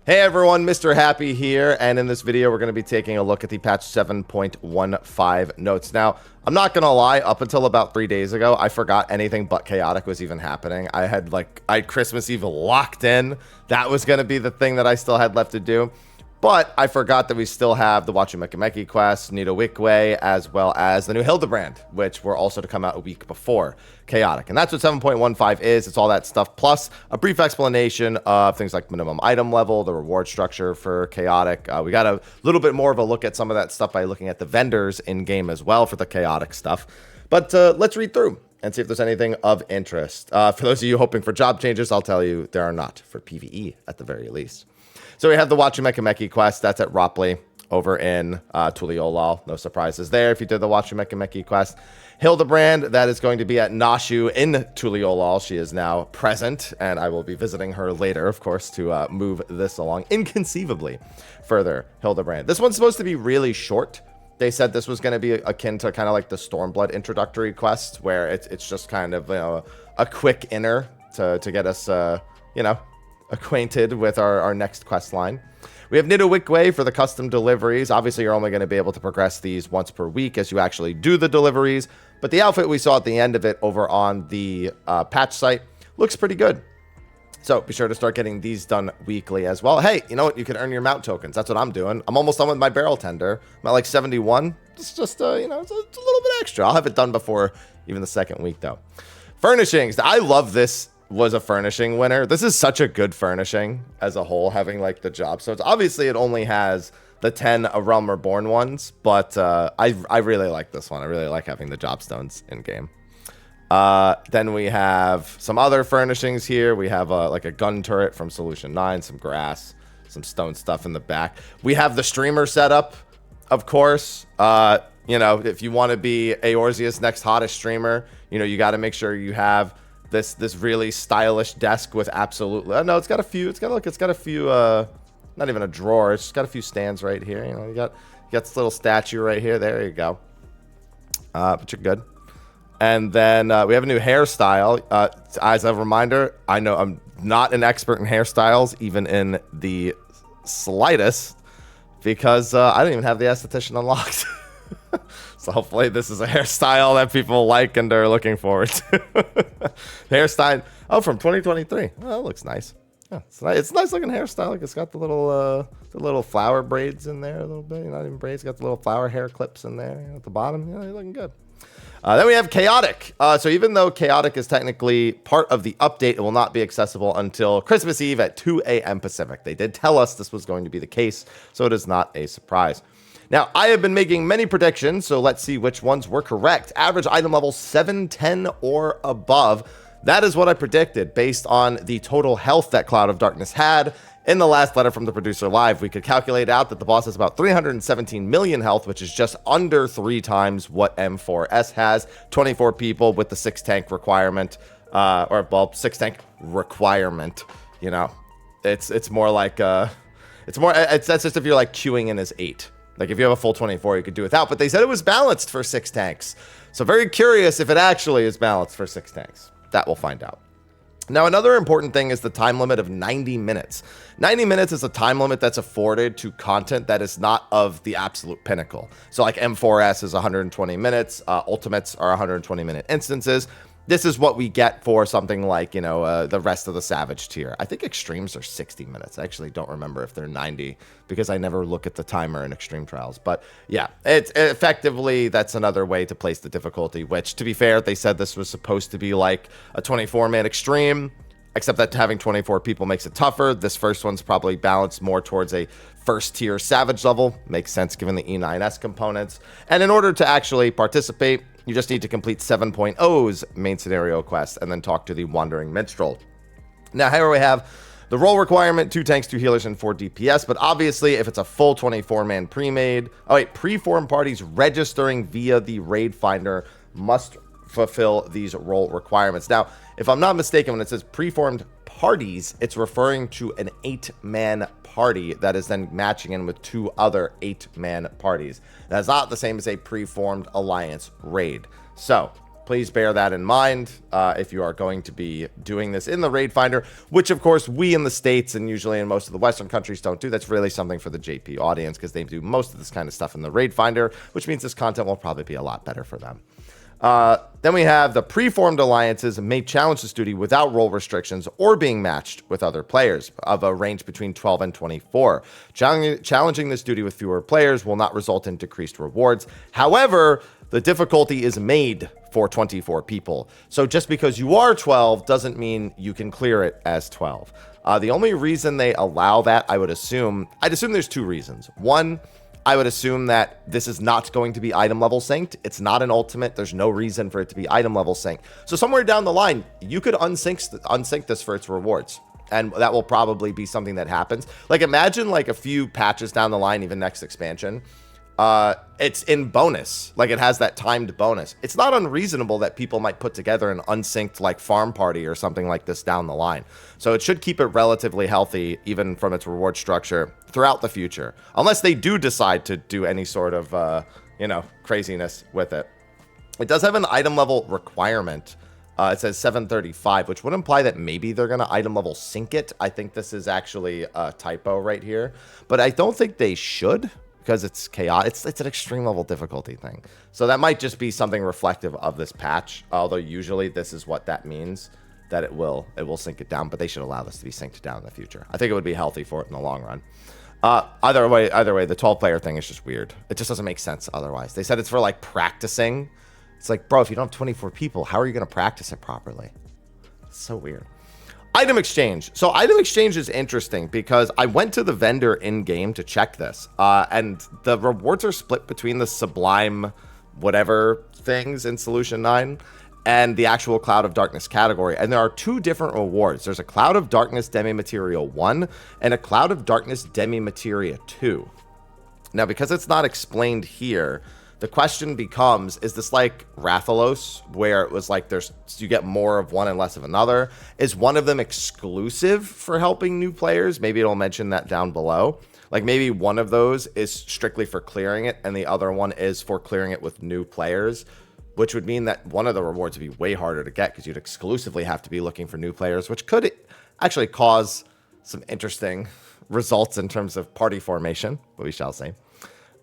Hey everyone, Mr. Happy here, and in this video we're going to be taking a look at the patch 7.15 notes. Now, I'm not going to lie, up until about 3 days ago, I forgot anything but chaotic was even happening. I had Christmas Eve locked in. That was going to be the thing that I still had left to do. But I forgot that we still have the Wachumekimeki quest, Nidowikwe, as well as the new Hildebrand, which were also to come out a week before Chaotic. And that's what 7.15 is. It's all that stuff, plus a brief explanation of things like minimum item level, the reward structure for Chaotic. We got a little bit more of a look at some of that stuff by looking at the vendors in-game as well for the Chaotic stuff. But let's read through and see if there's anything of interest. For those of you hoping for job changes, I'll tell you there are not, for PvE at the very least. So we have the Wachumekimeki quest. That's at Ropley over in Tuliolal. No surprises there if you did the Wachumekimeki quest. Hildebrand, that is going to be at Nashu in Tuliolal. She is now present, and I will be visiting her later, of course, to move this along inconceivably further. Hildebrand. This one's supposed to be really short. They said this was going to be akin to kind of like the Stormblood introductory quest, where it's just kind of, you know, a quick inner to get us, you know, acquainted with our next quest line. We have Nidowikwe for the custom deliveries. Obviously, you're only going to be able to progress these once per week as you actually do the deliveries. But the outfit we saw at the end of it over on the patch site looks pretty good. So be sure to start getting these done weekly as well. Hey, you know what? You can earn your mount tokens. That's what I'm doing. I'm almost done with my barrel tender. I'm at like 71. It's just, you know, it's a little bit extra. I'll have it done before even the second week, though. Furnishings. I love this. Was a furnishing winner. This is such a good furnishing as a whole, having like the job. So it's obviously it only has the 10 A Realm Reborn ones, but I really like this one. I really like having the job stones in game. Then we have some other furnishings here. We have like a gun turret from Solution 9, some grass, some stone stuff in the back. We have the streamer setup, of course. You know, if you want to be Eorzea's next hottest streamer, you know, you got to make sure you have this really stylish desk with absolutely no, it's got a few not even a drawer, it's just got a few stands right here. You know, you got this little statue right here. There you go. But you're good. And then we have a new hairstyle. As a reminder, I know I'm not an expert in hairstyles, even in the slightest, because I don't even have the esthetician unlocked. So hopefully this is a hairstyle that people like and are looking forward to. Hairstyle, oh, from 2023. Oh, that looks nice. Yeah, it's a nice looking hairstyle. Like, it's got the little flower braids in there a little bit. Not even braids. Got the little flower hair clips in there, you know, at the bottom. You know, you're looking good. Then we have Chaotic. So even though Chaotic is technically part of the update, it will not be accessible until Christmas Eve at 2 a.m. Pacific. They did tell us this was going to be the case, so it is not a surprise. Now, I have been making many predictions, so let's see which ones were correct. Average item level 710 or above. That is what I predicted based on the total health that Cloud of Darkness had. In the last letter from the producer live, we could calculate out that the boss has about 317 million health, which is just under 3 times what M4S has. 24 people with the 6 tank requirement, well, 6 tank requirement. You know, it's more like that's just if you're like queuing in as 8. Like, if you have a full 24, you could do without. But they said it was balanced for 6 tanks. So very curious if it actually is balanced for 6 tanks. That we'll find out. Now, another important thing is the time limit of 90 minutes. 90 minutes is a time limit that's afforded to content that is not of the absolute pinnacle. So, like, M4S is 120 minutes. Ultimates are 120-minute instances. This is what we get for something like, you know, the rest of the Savage tier. I think Extremes are 60 minutes. I actually don't remember if they're 90 because I never look at the timer in Extreme Trials. But yeah, it's effectively, that's another way to place the difficulty, which, to be fair, they said this was supposed to be like a 24-man Extreme, except that having 24 people makes it tougher. This first one's probably balanced more towards a first-tier Savage level. Makes sense given the E9S components. And in order to actually participate, you just need to complete 7.0's main scenario quest and then talk to the Wandering Minstrel. Now, here we have the role requirement, 2 tanks, 2 healers, and 4 DPS. But obviously, if it's a full 24-man pre-made, pre-formed parties registering via the Raid Finder must fulfill these role requirements. Now, if I'm not mistaken, when it says pre-formed parties, it's referring to an 8-man party that is then matching in with 2 other 8-man parties. That's not the same as a pre-formed alliance raid. So please bear that in mind if you are going to be doing this in the Raid Finder, which, of course, we in the States and usually in most of the Western countries don't do. That's really something for the JP audience because they do most of this kind of stuff in the Raid Finder, which means this content will probably be a lot better for them. Then we have the preformed alliances may challenge this duty without role restrictions or being matched with other players of a range between 12 and 24. Challenging this duty with fewer players will not result in decreased rewards. However, the difficulty is made for 24 people. So just because you are 12 doesn't mean you can clear it as 12. The only reason they allow that, I'd assume there's two reasons. One, I would assume that this is not going to be item level synced. It's not an ultimate. There's no reason for it to be item level synced. So somewhere down the line, you could unsync this for its rewards. And that will probably be something that happens. Like imagine like a few patches down the line, even next expansion. It's in bonus. Like it has that timed bonus. It's not unreasonable that people might put together an unsynced like farm party or something like this down the line. So it should keep it relatively healthy, even from its reward structure throughout the future, unless they do decide to do any sort of, craziness with it. It does have an item level requirement. It says 735, which would imply that maybe they're going to item level sync it. I think this is actually a typo right here, but I don't think they should, because it's chaotic. It's an extreme level difficulty thing. So that might just be something reflective of this patch. Although usually this is what that means, that it will sync it down, but they should allow this to be synced down in the future. I think it would be healthy for it in the long run. Either way, the 12 player thing is just weird. It just doesn't make sense otherwise. They said it's for like practicing. It's like, bro, if you don't have 24 people, how are you going to practice it properly? It's so weird. Item exchange. So item exchange is interesting because I went to the vendor in game to check this, and the rewards are split between the Sublime whatever things in Solution 9 and the actual Cloud of Darkness category. And there are two different rewards. There's a Cloud of Darkness Demi-Materia 1 and a Cloud of Darkness Demi-Materia 2. Now, because it's not explained here, the question becomes, is this like Rathalos, where it was like you get more of one and less of another? Is one of them exclusive for helping new players? Maybe it'll mention that down below. Like maybe one of those is strictly for clearing it and the other one is for clearing it with new players, which would mean that one of the rewards would be way harder to get because you'd exclusively have to be looking for new players, which could actually cause some interesting results in terms of party formation, but we shall see.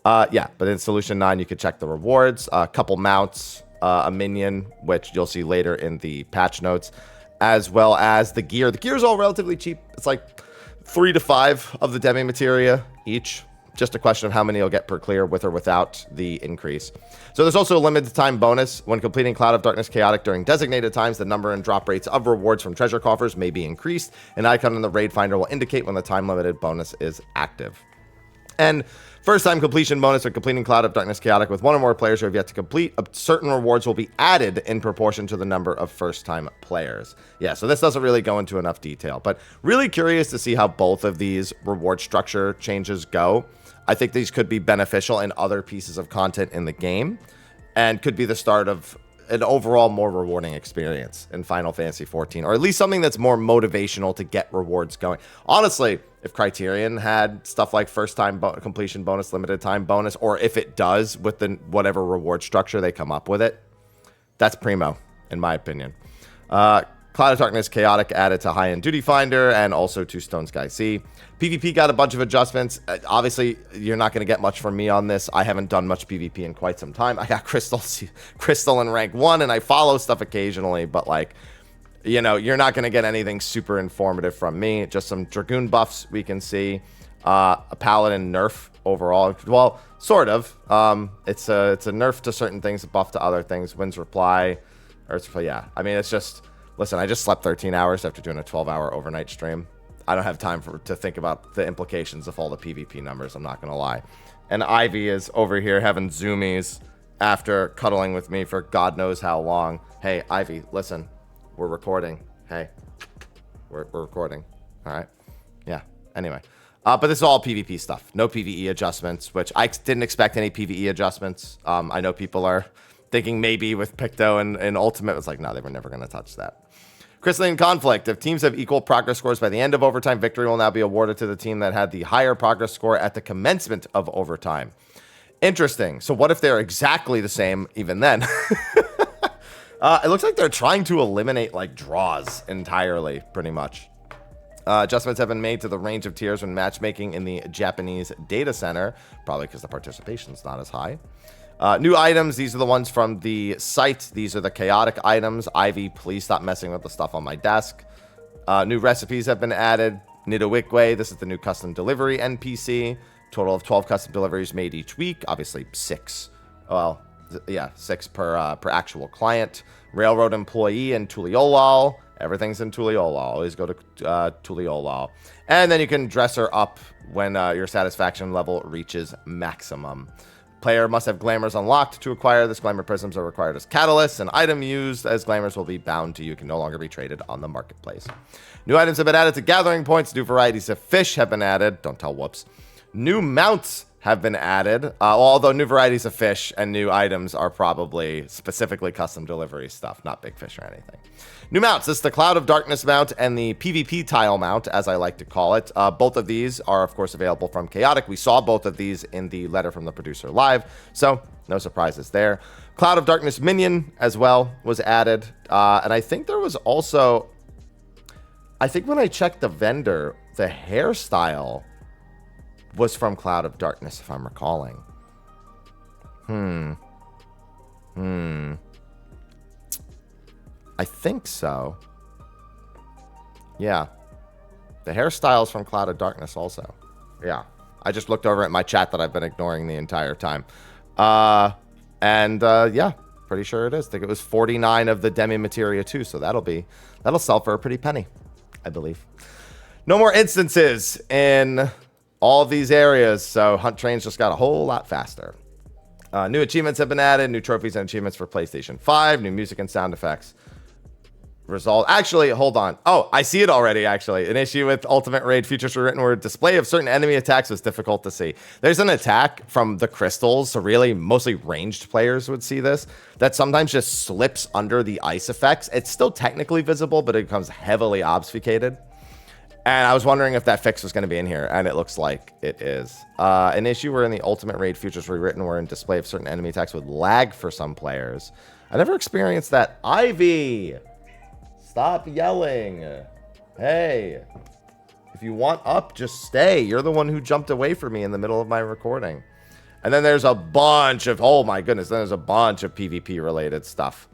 Yeah, but in Solution 9, you could check the rewards, a couple mounts, a minion, which you'll see later in the patch notes, as well as the gear. The gear is all relatively cheap. It's like 3 to 5 of the Demi-Materia each. Just a question of how many you'll get per clear with or without the increase. So there's also a limited time bonus. When completing Cloud of Darkness Chaotic during designated times, the number and drop rates of rewards from treasure coffers may be increased. An icon in the Raid Finder will indicate when the time limited bonus is active. And first time completion bonus when completing Cloud of Darkness Chaotic with one or more players who have yet to complete, certain rewards will be added in proportion to the number of first time players. Yeah, so this doesn't really go into enough detail, but really curious to see how both of these reward structure changes go. I think these could be beneficial in other pieces of content in the game and could be the start of an overall more rewarding experience in Final Fantasy XIV, or at least something that's more motivational to get rewards going. Honestly, if Criterion had stuff like first time completion bonus, limited time bonus, or if it does with the whatever reward structure they come up with it, that's primo, in my opinion. Cloud of Darkness Chaotic added to High-End Duty Finder and also to Stone Sky Sea. PvP got a bunch of adjustments. Obviously, you're not going to get much from me on this. I haven't done much PvP in quite some time. I got Crystal in rank 1, and I follow stuff occasionally, but like, you know, you're not going to get anything super informative from me. Just some Dragoon buffs we can see. A Paladin nerf overall. Well, sort of. It's a nerf to certain things, a buff to other things. Wins reply. Yeah, I mean, it's just... Listen, I just slept 13 hours after doing a 12-hour overnight stream. I don't have time to think about the implications of all the PvP numbers, I'm not going to lie. And Ivy is over here having zoomies after cuddling with me for God knows how long. Hey, Ivy, listen, we're recording. Hey, we're recording. All right? Yeah, anyway. But this is all PvP stuff. No PvE adjustments, which I didn't expect any PvE adjustments. I know people are thinking maybe with Picto and Ultimate. It's like, no, they were never going to touch that. Crystalline Conflict. If teams have equal progress scores by the end of overtime, victory will now be awarded to the team that had the higher progress score at the commencement of overtime. Interesting. So what if they're exactly the same even then? It looks like they're trying to eliminate, like, draws entirely, pretty much. Adjustments have been made to the range of tiers when matchmaking in the Japanese data center, probably because the participation's not as high. New items, these are the ones from the site. These are the chaotic items. Ivy, please stop messing with the stuff on my desk. New recipes have been added. Nidowikwe, this is the new custom delivery NPC. Total of 12 custom deliveries made each week. Obviously, 6. Well, yeah, 6 per actual client. Railroad employee and Tuliolal. Everything's in Tuliolal. Always go to Tuliolal. And then you can dress her up when your satisfaction level reaches maximum. Player must have glamours unlocked to acquire this. Glamour prisms are required as catalysts. An item used as glamours will be bound to you. Can no longer be traded on the marketplace. New items have been added to gathering points. New varieties of fish have been added. Don't tell whoops. New mounts have been added. Although new varieties of fish and new items are probably specifically custom delivery stuff, not big fish or anything. New mounts. This is the Cloud of Darkness mount and the PvP tile mount, as I like to call it. Both of these are, of course, available from Chaotic. We saw both of these in the letter from the producer live, so no surprises there. Cloud of Darkness minion, as well, was added. And I think there was also... I think when I checked the vendor, the hairstyle was from Cloud of Darkness, if I'm recalling. I think so. Yeah. The hairstyles from Cloud of Darkness also. Yeah. I just looked over at my chat that I've been ignoring the entire time. Yeah, pretty sure it is. I think it was 49 of the Demi Materia too, so that'll sell for a pretty penny, I believe. No more instances in all of these areas, so hunt trains just got a whole lot faster. New achievements have been added, new trophies and achievements for PlayStation 5, new music and sound effects. Result. Actually, hold on. Oh, I see it already, actually. An issue with Ultimate Raid features were written where display of certain enemy attacks was difficult to see. There's an attack from the crystals, so really mostly ranged players would see this, that sometimes just slips under the ice effects. It's still technically visible, but it becomes heavily obfuscated. And I was wondering if that fix was going to be in here, and it looks like it is. An issue where in the Ultimate Raid features rewritten where in display of certain enemy attacks would lag for some players. I never experienced that. Ivy! Stop yelling. Hey. If you want up, just stay. You're the one who jumped away from me in the middle of my recording. And then there's a bunch of... Oh my goodness. Then there's a bunch of PvP-related stuff.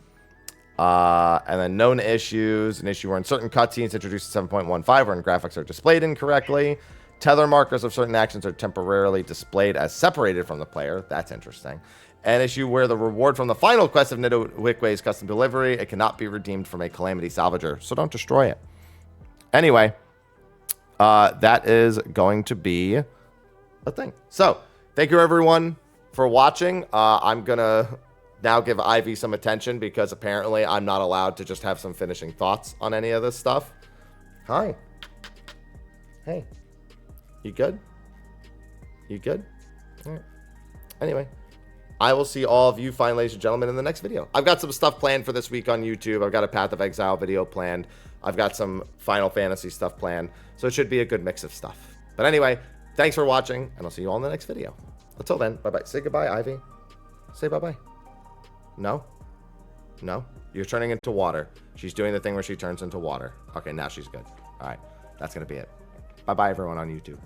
And then known issues. An issue where in certain cutscenes introduced in 7.15 wherein graphics are displayed incorrectly. Tether markers of certain actions are temporarily displayed as separated from the player. That's interesting. An issue where the reward from the final quest of Nidowikwe's custom delivery, it cannot be redeemed from a Calamity Salvager, so don't destroy it. Anyway, that is going to be a thing. So, thank you everyone for watching. I'm going to now give Ivy some attention because apparently I'm not allowed to just have some finishing thoughts on any of this stuff. Hi. Hey. You good? You good? All right. Anyway. I will see all of you fine ladies and gentlemen in the next video. I've got some stuff planned for this week on YouTube. I've got a Path of Exile video planned. I've got some Final Fantasy stuff planned. So it should be a good mix of stuff. But anyway, thanks for watching, and I'll see you all in the next video. Until then, bye-bye. Say goodbye, Ivy. Say bye-bye. No? No? You're turning into water. She's doing the thing where she turns into water. Okay, now she's good. All right. That's going to be it. Bye-bye, everyone on YouTube.